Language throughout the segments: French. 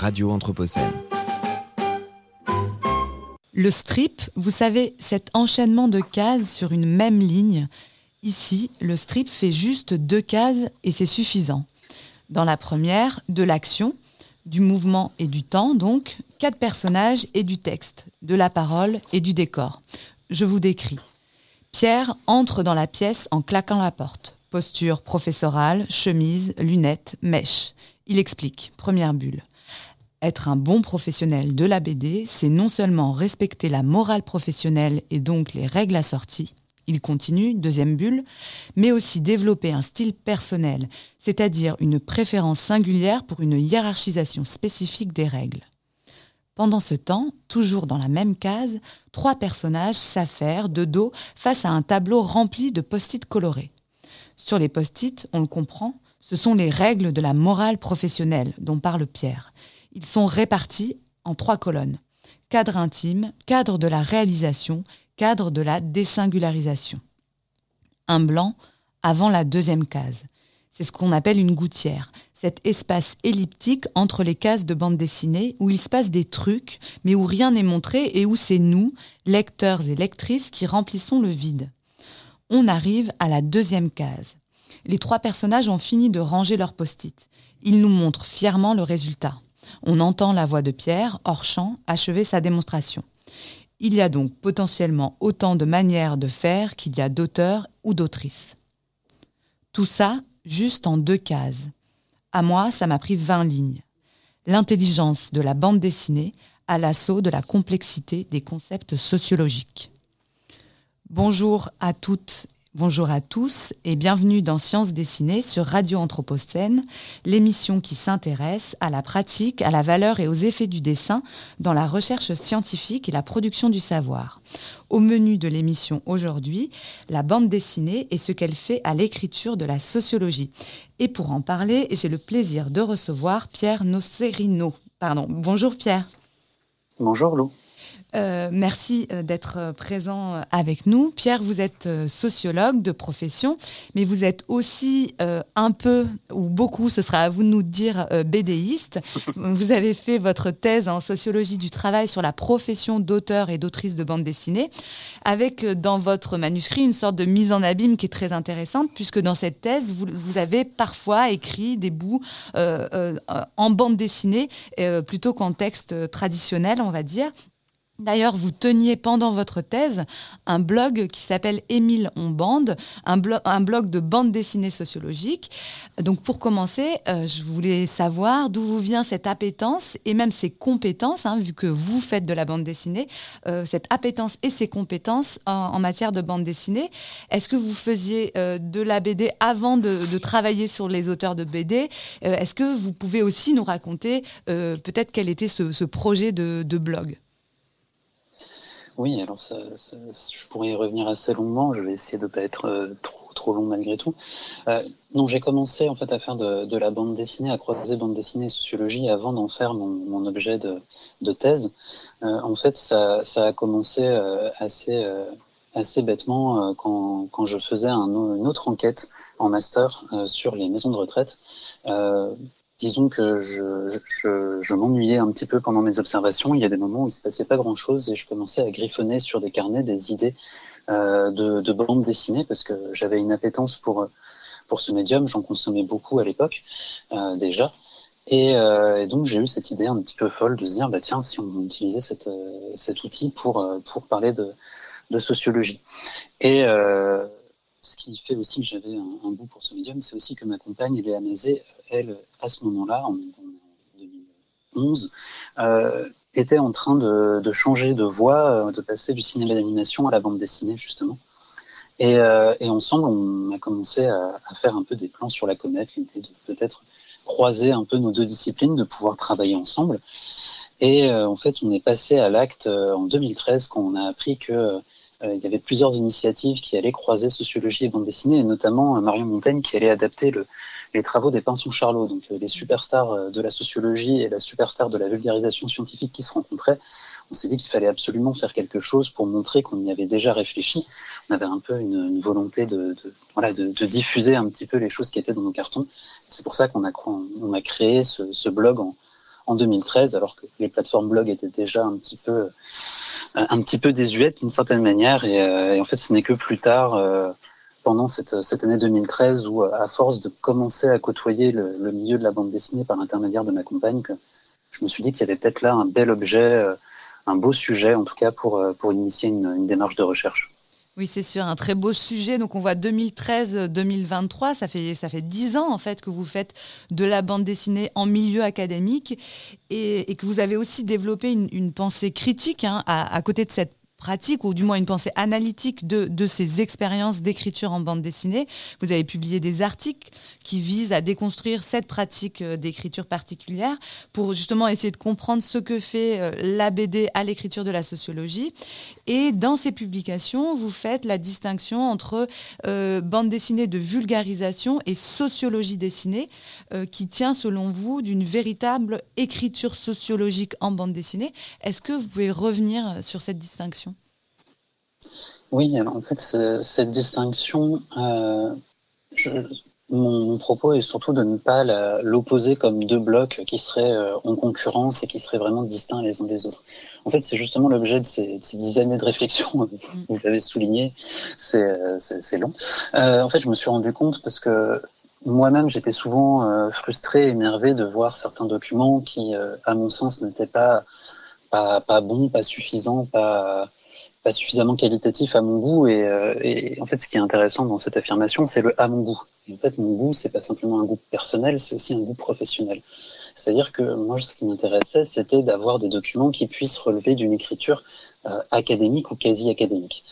Radio Anthropocène. Le strip, vous savez, cet enchaînement de cases sur une même ligne. Ici, le strip fait juste 2 cases et c'est suffisant. Dans la première, de l'action, du mouvement et du temps, donc, 4 personnages et du texte, de la parole et du décor. Je vous décris. Pierre entre dans la pièce en claquant la porte. Posture professorale, chemise, lunettes, mèche. Il explique, première bulle. Être un bon professionnel de la BD, c'est non seulement respecter la morale professionnelle et donc les règles assorties, il continue, deuxième bulle, mais aussi développer un style personnel, c'est-à-dire une préférence singulière pour une hiérarchisation spécifique des règles. Pendant ce temps, toujours dans la même case, 3 personnages s'affairent de dos face à un tableau rempli de post-it colorés. Sur les post-it, on le comprend, ce sont les règles de la morale professionnelle dont parle Pierre. Ils sont répartis en 3 colonnes. Cadre intime, cadre de la réalisation, cadre de la désingularisation. Un blanc avant la deuxième case. C'est ce qu'on appelle une gouttière, cet espace elliptique entre les cases de bande dessinée où il se passe des trucs, mais où rien n'est montré et où c'est nous, lecteurs et lectrices, qui remplissons le vide. On arrive à la deuxième case. Les 3 personnages ont fini de ranger leurs post-it. Ils nous montrent fièrement le résultat. On entend la voix de Pierre, hors champ, achever sa démonstration. Il y a donc potentiellement autant de manières de faire qu'il y a d'auteurs ou d'autrices. Tout ça, juste en 2 cases. À moi, ça m'a pris 20 lignes. L'intelligence de la bande dessinée à l'assaut de la complexité des concepts sociologiques. Bonjour à toutes. Bonjour à tous et bienvenue dans Sciences dessinées sur Radio Anthropocène, l'émission qui s'intéresse à la pratique, à la valeur et aux effets du dessin dans la recherche scientifique et la production du savoir. Au menu de l'émission aujourd'hui, la bande dessinée et ce qu'elle fait à l'écriture de la sociologie. Et pour en parler, j'ai le plaisir de recevoir Pierre Nocerino. Bonjour Pierre. Bonjour Lou. Merci d'être présent avec nous. Pierre, vous êtes sociologue de profession, mais vous êtes aussi un peu, ou beaucoup, ce sera à vous de nous dire, BDiste. Vous avez fait votre thèse en sociologie du travail sur la profession d'auteur et d'autrice de bande dessinée, avec dans votre manuscrit une sorte de mise en abîme qui est très intéressante, puisque dans cette thèse, vous avez parfois écrit des bouts en bande dessinée, plutôt qu'en texte traditionnel, on va dire. D'ailleurs, vous teniez pendant votre thèse un blog qui s'appelle Émile on bande, un blog de bande dessinée sociologique. Donc pour commencer, je voulais savoir d'où vous vient cette appétence et même ces compétences, vu que vous faites de la bande dessinée, cette appétence et ces compétences en matière de bande dessinée. Est-ce que vous faisiez de la BD avant de travailler sur les auteurs de BD ? Est-ce que vous pouvez aussi nous raconter peut-être quel était ce projet de blog ? Oui, alors je pourrais y revenir assez longuement. Je vais essayer de ne pas être trop long malgré tout. Non, j'ai commencé en fait à faire de la bande dessinée, à croiser bande dessinée et sociologie avant d'en faire mon objet de thèse. En fait, ça a commencé assez bêtement quand je faisais une autre enquête en master sur les maisons de retraite. Disons que je m'ennuyais un petit peu pendant mes observations. Il y a des moments où il ne se passait pas grand-chose et je commençais à griffonner sur des carnets des idées de bande dessinée parce que j'avais une appétence pour ce médium. J'en consommais beaucoup à l'époque déjà. Et donc j'ai eu cette idée un petit peu folle de se dire tiens, si on utilisait cet outil pour parler de sociologie. Et ce qui fait aussi que j'avais un goût pour ce médium, c'est aussi que ma compagne, Léa Mazet, elle, à ce moment-là, en 2011, était en train de changer de voie, de passer du cinéma d'animation à la bande dessinée, justement. Et ensemble, on a commencé à faire un peu des plans sur la comète, l'idée de peut-être croiser un peu nos 2 disciplines, de pouvoir travailler ensemble. Et en fait, on est passé à l'acte en 2013 quand on a appris que il y avait plusieurs initiatives qui allaient croiser sociologie et bande dessinée, et notamment Marion Montaigne qui allait adapter les travaux des Pinson Charlot, donc les superstars de la sociologie et la superstar de la vulgarisation scientifique qui se rencontraient. On s'est dit qu'il fallait absolument faire quelque chose pour montrer qu'on y avait déjà réfléchi. On avait un peu une volonté de diffuser un petit peu les choses qui étaient dans nos cartons. C'est pour ça qu'on a créé ce blog en 2013, alors que les plateformes blog étaient déjà un petit peu désuètes d'une certaine manière. Et en fait, ce n'est que plus tard, pendant cette année 2013, où à force de commencer à côtoyer le milieu de la bande dessinée par l'intermédiaire de ma compagne, que je me suis dit qu'il y avait peut-être là un bel objet, un beau sujet en tout cas pour initier une démarche de recherche. Oui, c'est sûr, un très beau sujet. Donc on voit 2013-2023, ça fait 10 ans en fait que vous faites de la bande dessinée en milieu académique et que vous avez aussi développé une pensée critique à côté de cette pratique, ou du moins une pensée analytique de ces expériences d'écriture en bande dessinée. Vous avez publié des articles qui visent à déconstruire cette pratique d'écriture particulière pour justement essayer de comprendre ce que fait la BD à l'écriture de la sociologie. Et dans ces publications, vous faites la distinction entre bande dessinée de vulgarisation et sociologie dessinée, qui tient selon vous d'une véritable écriture sociologique en bande dessinée. Est-ce que vous pouvez revenir sur cette distinction ? Oui, alors en fait, cette distinction, mon propos est surtout de ne pas l'opposer comme deux blocs qui seraient en concurrence et qui seraient vraiment distincts les uns des autres. En fait, c'est justement l'objet de ces 10 années de réflexion, vous l'avez souligné, c'est long. En fait, je me suis rendu compte parce que moi-même, j'étais souvent frustré, énervé de voir certains documents qui, à mon sens, n'étaient pas bons, pas suffisants, pas suffisamment qualitatif à mon goût. Et en fait, ce qui est intéressant dans cette affirmation, c'est le « à mon goût ». Et en fait, mon goût, c'est pas simplement un goût personnel, c'est aussi un goût professionnel. C'est-à-dire que moi, ce qui m'intéressait, c'était d'avoir des documents qui puissent relever d'une écriture académique ou quasi-académique.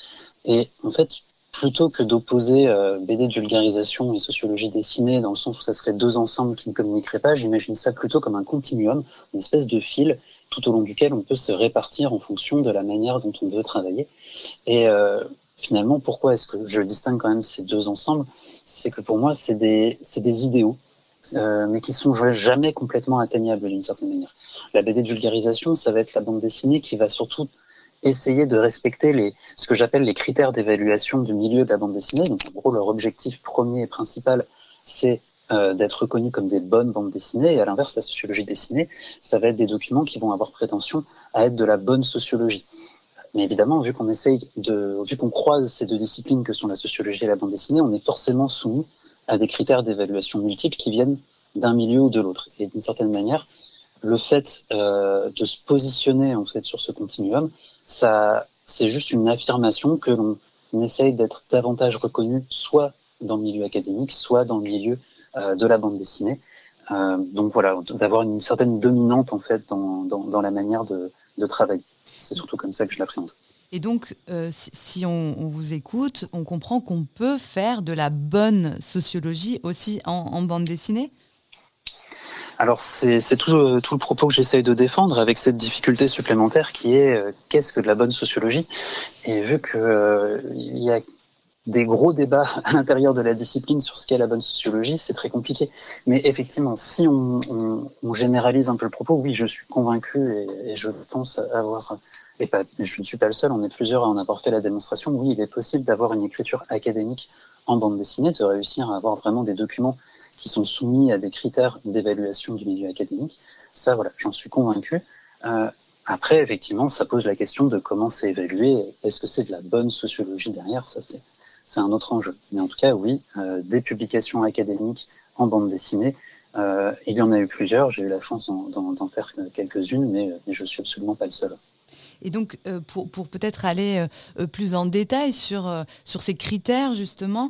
Et en fait, plutôt que d'opposer BD de vulgarisation et sociologie dessinée, dans le sens où ça serait deux ensembles qui ne communiqueraient pas, j'imagine ça plutôt comme un continuum, une espèce de fil tout au long duquel on peut se répartir en fonction de la manière dont on veut travailler. Et finalement, pourquoi est-ce que je distingue quand même ces deux ensembles ? C'est que pour moi, c'est des idéaux, mais qui sont jamais complètement atteignables d'une certaine manière. La BD de vulgarisation, ça va être la bande dessinée qui va surtout essayer de respecter ce que j'appelle les critères d'évaluation du milieu de la bande dessinée. Donc en gros, leur objectif premier et principal, c'est d'être reconnus comme des bonnes bandes dessinées. Et à l'inverse, la sociologie dessinée, ça va être des documents qui vont avoir prétention à être de la bonne sociologie. Mais évidemment, vu qu'on croise ces deux disciplines que sont la sociologie et la bande dessinée, on est forcément soumis à des critères d'évaluation multiples qui viennent d'un milieu ou de l'autre. Et d'une certaine manière, le fait de se positionner en fait sur ce continuum, c'est juste une affirmation que l'on essaye d'être davantage reconnu, soit dans le milieu académique, soit dans le milieu de la bande dessinée. Donc voilà, d'avoir une certaine dominante en fait dans la manière de travailler. C'est surtout comme ça que je l'appréhende. Et donc, si on vous écoute, on comprend qu'on peut faire de la bonne sociologie aussi en bande dessinée ? Alors c'est tout le propos que j'essaye de défendre avec cette difficulté supplémentaire qui est qu'est-ce que de la bonne sociologie ? Et vu qu'il y a des gros débats à l'intérieur de la discipline sur ce qu'est la bonne sociologie, c'est très compliqué. Mais effectivement, si on généralise un peu le propos, oui, je suis convaincu et je pense avoir... Et je ne suis pas le seul, on est plusieurs à en avoir fait la démonstration. Oui, il est possible d'avoir une écriture académique en bande dessinée, de réussir à avoir vraiment des documents qui sont soumis à des critères d'évaluation du milieu académique. Ça, voilà, j'en suis convaincu. Après, effectivement, ça pose la question de comment c'est évalué. Est-ce que c'est de la bonne sociologie derrière ? Ça, c'est un autre enjeu. Mais en tout cas, oui, des publications académiques en bande dessinée, il y en a eu plusieurs. J'ai eu la chance d'en faire quelques-unes, mais je ne suis absolument pas le seul. Et donc, pour peut-être aller plus en détail sur ces critères, justement,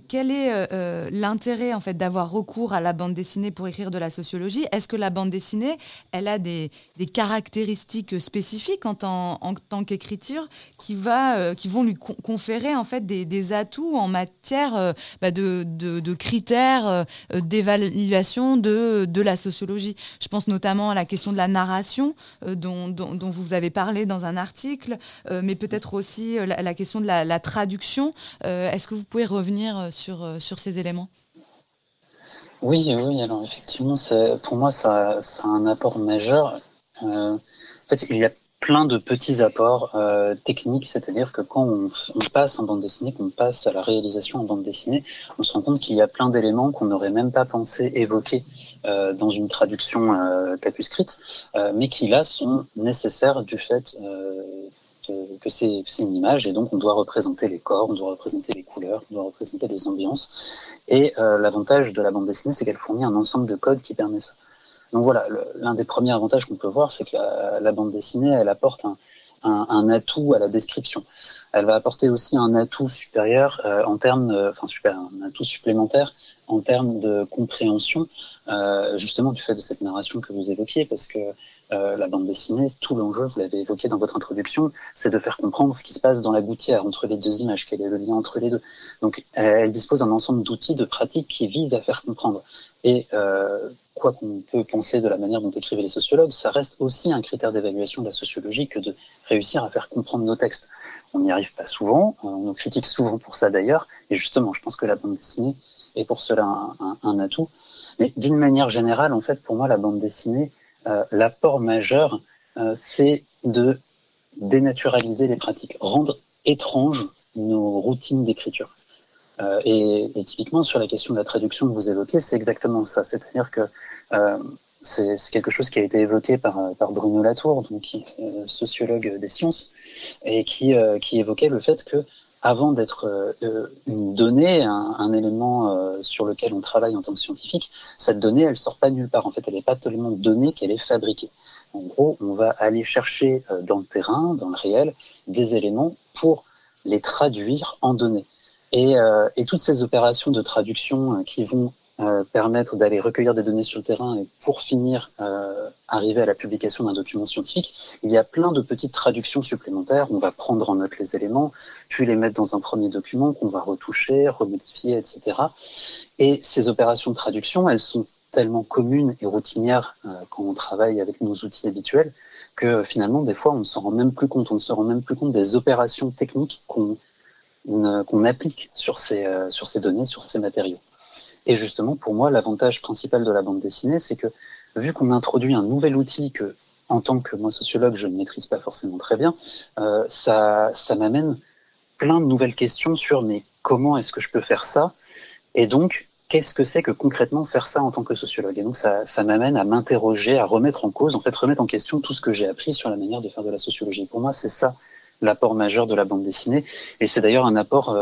quel est l'intérêt en fait, d'avoir recours à la bande dessinée pour écrire de la sociologie ? Est-ce que la bande dessinée, elle a des caractéristiques spécifiques en tant qu'écriture qui vont lui conférer en fait, des atouts en matière de critères d'évaluation de la sociologie ? Je pense notamment à la question de la narration dont vous avez parlé dans un article, mais peut-être aussi la question de la traduction. Est-ce que vous pouvez revenir sur ces éléments ? Oui, alors effectivement, pour moi, ça a un apport majeur. En fait, il y a plein de petits apports techniques, c'est-à-dire que quand on passe en bande dessinée, qu'on passe à la réalisation en bande dessinée, on se rend compte qu'il y a plein d'éléments qu'on n'aurait même pas pensé évoquer dans une traduction tapuscrite, mais qui là sont nécessaires du fait que c'est une image, et donc on doit représenter les corps, on doit représenter les couleurs, on doit représenter les ambiances. Et l'avantage de la bande dessinée, c'est qu'elle fournit un ensemble de codes qui permet ça. Donc voilà, l'un des premiers avantages qu'on peut voir, c'est que la bande dessinée, elle apporte un atout à la description. Elle va apporter aussi un atout supérieur en termes, un atout supplémentaire en termes de compréhension, justement du fait de cette narration que vous évoquiez, parce que la bande dessinée, tout l'enjeu, vous l'avez évoqué dans votre introduction, c'est de faire comprendre ce qui se passe dans la gouttière entre les deux images, quel est le lien entre les deux. Donc, elle dispose d'un ensemble d'outils, de pratiques qui visent à faire comprendre. Et quoi qu'on peut penser de la manière dont écrivaient les sociologues, ça reste aussi un critère d'évaluation de la sociologie que de réussir à faire comprendre nos textes. On n'y arrive pas souvent, on nous critique souvent pour ça d'ailleurs, et justement, je pense que la bande dessinée est pour cela un atout. Mais d'une manière générale, en fait, pour moi, la bande dessinée, l'apport majeur, c'est de dénaturaliser les pratiques, rendre étranges nos routines d'écriture. Et typiquement, sur la question de la traduction que vous évoquez, c'est exactement ça. C'est-à-dire que c'est quelque chose qui a été évoqué par Bruno Latour, donc, qui est sociologue des sciences, et qui évoquait le fait que avant d'être une donnée, un élément sur lequel on travaille en tant que scientifique, cette donnée, elle sort pas nulle part. En fait, elle n'est pas tellement donnée qu'elle est fabriquée. En gros, on va aller chercher dans le terrain, dans le réel, des éléments pour les traduire en données. Et toutes ces opérations de traduction qui vont permettre d'aller recueillir des données sur le terrain et pour finir arriver à la publication d'un document scientifique, il y a plein de petites traductions supplémentaires. On va prendre en note les éléments, puis les mettre dans un premier document qu'on va retoucher, remodifier, etc. Et ces opérations de traduction, elles sont tellement communes et routinières quand on travaille avec nos outils habituels que finalement, des fois, on ne s'en rend même plus compte. On ne se rend même plus compte des opérations techniques qu'on applique sur ces données, sur ces matériaux. Et justement, pour moi, l'avantage principal de la bande dessinée, c'est que vu qu'on introduit un nouvel outil que, en tant que moi sociologue, je ne maîtrise pas forcément très bien, ça m'amène plein de nouvelles questions sur mais comment est-ce que je peux faire ça? Et donc, qu'est-ce que c'est que concrètement faire ça en tant que sociologue? Et donc, ça m'amène à m'interroger, à remettre en cause, en fait, remettre en question tout ce que j'ai appris sur la manière de faire de la sociologie. Pour moi, c'est ça l'apport majeur de la bande dessinée. Et c'est d'ailleurs un apport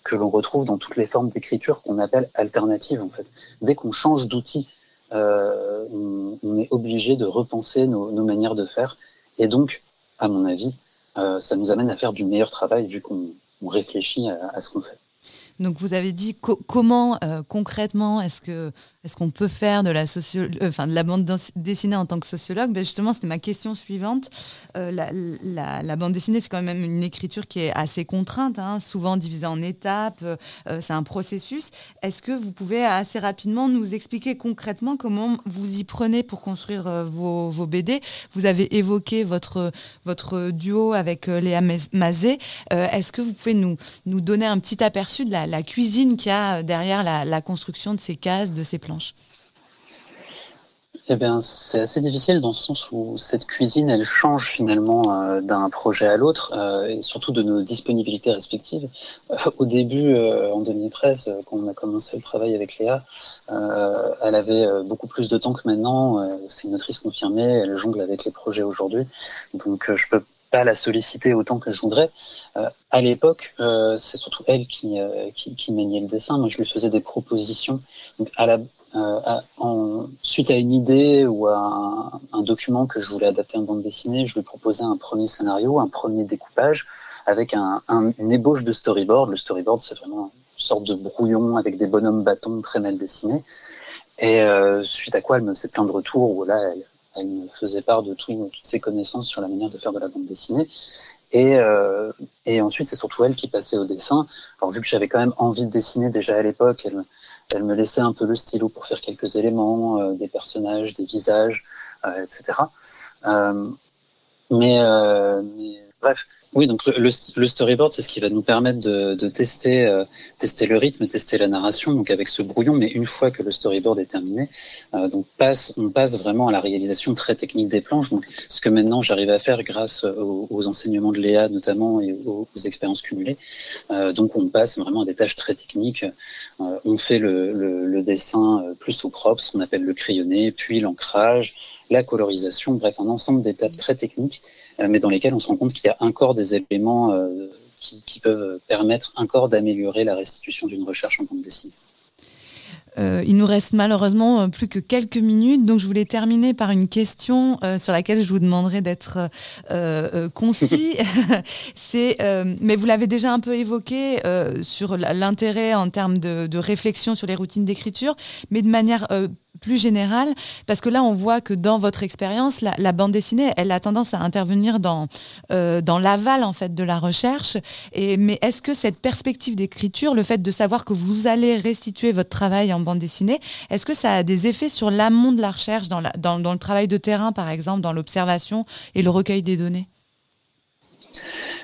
que l'on retrouve dans toutes les formes d'écriture qu'on appelle alternatives, en fait. Dès qu'on change d'outil, on est obligé de repenser nos manières de faire. Et donc, à mon avis, ça nous amène à faire du meilleur travail vu qu'on réfléchit à ce qu'on fait. Donc vous avez dit comment concrètement est-ce qu'on peut faire de la bande dessinée en tant que sociologue? Ben justement, c'était ma question suivante. La bande dessinée, c'est quand même une écriture qui est assez contrainte, hein, souvent divisée en étapes. C'est un processus. Est-ce que vous pouvez assez rapidement nous expliquer concrètement comment vous y prenez pour construire vos BD? Vous avez évoqué votre duo avec Léa Mazet. Est-ce que vous pouvez nous donner un petit aperçu de la cuisine qu'il y a derrière la construction de ces cases, de ces planches? Eh bien, c'est assez difficile dans le sens où cette cuisine, elle change finalement d'un projet à l'autre et surtout de nos disponibilités respectives. Au début, en 2013, quand on a commencé le travail avec Léa, elle avait beaucoup plus de temps que maintenant. C'est une autrice confirmée, elle jongle avec les projets aujourd'hui. Donc, je peux pas la solliciter autant que je voudrais. À l'époque, c'est surtout elle qui maniait le dessin. Moi, je lui faisais des propositions. Donc, suite à une idée ou à un document que je voulais adapter en bande dessinée, je lui proposais un premier scénario, un premier découpage avec une ébauche de storyboard. Le storyboard, c'est vraiment une sorte de brouillon avec des bonhommes bâtons très mal dessinés. Et suite à quoi elle me faisait plein de retours où là, elle me faisait part de toutes ses connaissances sur la manière de faire de la bande dessinée. Et ensuite, c'est surtout elle qui passait au dessin. Alors, vu que j'avais quand même envie de dessiner déjà à l'époque, elle me laissait un peu le stylo pour faire quelques éléments, des personnages, des visages, etc. Bref. Oui, donc le storyboard, c'est ce qui va nous permettre de tester le rythme, tester la narration, donc avec ce brouillon. Mais une fois que le storyboard est terminé, on passe vraiment à la réalisation très technique des planches. Donc, ce que maintenant j'arrive à faire grâce aux enseignements de Léa notamment et aux expériences cumulées. Donc, on passe vraiment à des tâches très techniques. On fait le dessin plus au propre, ce qu'on appelle le crayonné, puis l'ancrage, la colorisation, bref, un ensemble d'étapes très techniques, mais dans lesquelles on se rend compte qu'il y a encore des éléments qui peuvent permettre encore d'améliorer la restitution d'une recherche en bande dessinée. Il nous reste malheureusement plus que quelques minutes, donc je voulais terminer par une question sur laquelle je vous demanderai d'être concis. Mais vous l'avez déjà un peu évoqué sur l'intérêt en termes de réflexion sur les routines d'écriture, mais de manière plus générale, parce que là on voit que dans votre expérience, la bande dessinée, elle a tendance à intervenir dans l'aval en fait de la recherche. Mais est-ce que cette perspective d'écriture, le fait de savoir que vous allez restituer votre travail en bande dessinée, est-ce que ça a des effets sur l'amont de la recherche, dans le travail de terrain par exemple, dans l'observation et le recueil des données ?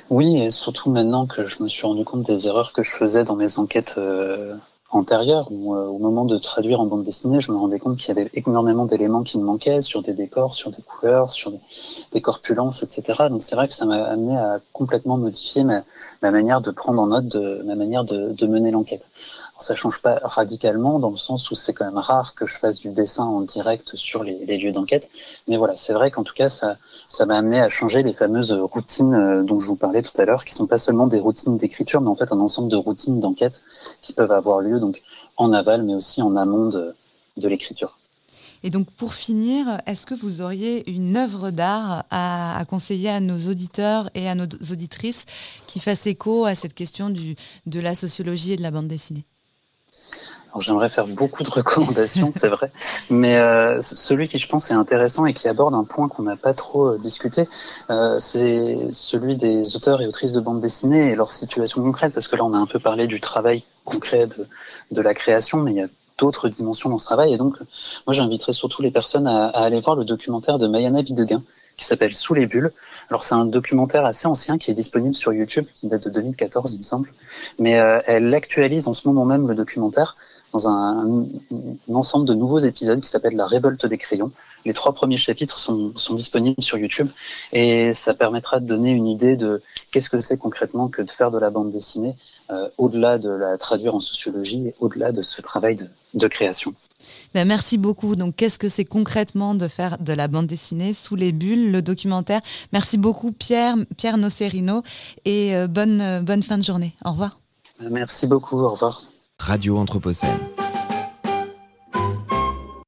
Oui, et surtout maintenant que je me suis rendu compte des erreurs que je faisais dans mes enquêtes antérieure, où au moment de traduire en bande dessinée, je me rendais compte qu'il y avait énormément d'éléments qui me manquaient sur des décors, sur des couleurs, sur des corpulences, etc. Donc c'est vrai que ça m'a amené à complètement modifier ma manière de prendre en note, ma manière de mener l'enquête. Alors, ça change pas radicalement dans le sens où c'est quand même rare que je fasse du dessin en direct sur les lieux d'enquête. Mais voilà, c'est vrai qu'en tout cas, ça m'a amené à changer les fameuses routines dont je vous parlais tout à l'heure, qui sont pas seulement des routines d'écriture, mais en fait un ensemble de routines d'enquête qui peuvent avoir lieu donc en aval, mais aussi en amont de l'écriture. Et donc, pour finir, est-ce que vous auriez une œuvre d'art à conseiller à nos auditeurs et à nos auditrices qui fasse écho à cette question de la sociologie et de la bande dessinée ? Alors, j'aimerais faire beaucoup de recommandations, c'est vrai, mais celui qui, je pense, est intéressant et qui aborde un point qu'on n'a pas trop discuté, c'est celui des auteurs et autrices de bande dessinée et leur situation concrète, parce que là, on a un peu parlé du travail concret de la création, mais il y a d'autres dimensions dans ce travail, et donc, moi, j'inviterais surtout les personnes à aller voir le documentaire de Mayana Bidegain, qui s'appelle Sous les bulles. Alors c'est un documentaire assez ancien qui est disponible sur YouTube, qui date de 2014 il me semble, mais elle actualise en ce moment même le documentaire dans un ensemble de nouveaux épisodes qui s'appelle La révolte des crayons. Les 3 premiers chapitres sont disponibles sur YouTube et ça permettra de donner une idée de qu'est-ce que c'est concrètement que de faire de la bande dessinée au-delà de la traduire en sociologie et au-delà de ce travail de création. Ben merci beaucoup. Donc, qu'est-ce que c'est concrètement de faire de la bande dessinée Sous les bulles, le documentaire. Merci beaucoup Pierre Nocerino et bonne fin de journée. Au revoir. Merci beaucoup, au revoir. Radio Anthropocène.